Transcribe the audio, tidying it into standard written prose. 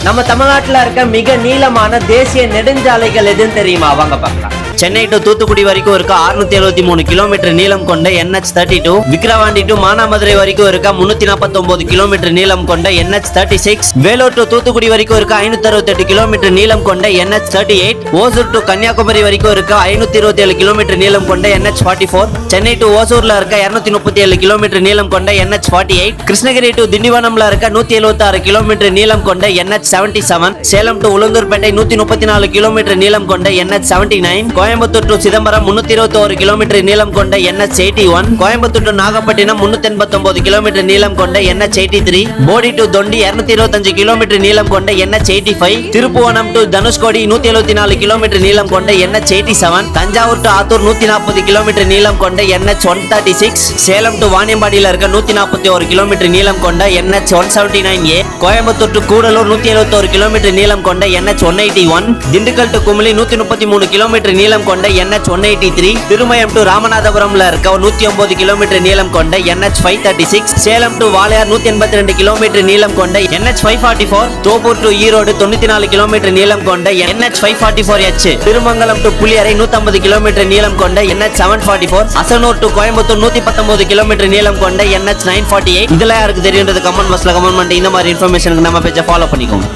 நம்ம தமிழ்நாட்டுல இருக்க மிக நீளமான தேசிய நெடுஞ்சாலைகள் எதுன்னு தெரியுமா? வாங்க பார்க்கலாம். சென்னை டு தூத்துக்குடி வரைக்கும் இருக்க 673 கிலோமீட்டர் நீளம் கொண்ட NH32, விக்கிரவாண்டி டு மானாமதுரை வரைக்கும் இருக்க 349 கிலோமீட்டர் நீளம் கொண்ட NH36, வேலூர் டு தூத்துக்குடி வரைக்கும் இருக்க 568 கிலோமீட்டர் நீளம் கொண்ட NH38, ஓசூர் டு கன்னியாகுமரி வரைக்கும் இருக்க 527 கிலோமீட்டர் நீளம் கொண்ட NH44, சென்னை டு ஓசூர்ல இருக்க 237 கிலோமீட்டர் நீளம் கொண்ட NH48, கிருஷ்ணகிரி டு திண்டிவனம்ல இருக்க 176 கிலோமீட்டர் நீளம் கொண்ட NH77, Salem to Ulundurpet 134 kilometre நீளம் கொண்ட NH79, Coimbatore to Chidambaram 321 kilometre நீளம் கொண்ட NH81, Coimbatore to Nagapattinam 389 kilometre நீளம் கொண்ட NH83, Bodi to Thondi 225 kilometre நீளம் கொண்ட NH85, Thiruppuvanam to Dhanushkodi 174 kilometre நீளம் கொண்ட NH87, Thanjavur to Attur 140 kilometre நீளம் கொண்ட NH136, சேலம் டு வாணியம்பாடியில் இருக்க 141 கிலோமீட்டர் நீளம் கொண்ட NH179A, Coimbatore to Gudalur 171 kilometre நீளம் கொண்ட NH181, Dindigul to Kumily 133 kilometre நீளம் கொண்ட NH183, திருமயம் டு ராமநாதபுரம்ல இருக்க 109 கிலோமீட்டர் நீளம் கொண்ட NH536, Salem to Walayar 182 kilometre நீளம் கொண்ட NH544, Thoppur to Erode 94 kilometre நீளம் கொண்ட NH544H, Thirumangalam to Puliyarai 150 kilometre நீளம் கொண்ட NH744, அசனூர் டு கோயம்புத்தூர் 119 கிலோமீட்டர் நீளம் கொண்ட NH948. இதெல்லாம் யாருக்கு தெரியுன்றது கமெண்ட் பாக்ஸ்ல கமெண்ட் பண்ணிட்டு இந்த மாதிரி இன்ஃபர்மேஷனுக்கு நம்ம பேஜை ஃபாலோ பண்ணிக்கோங்க.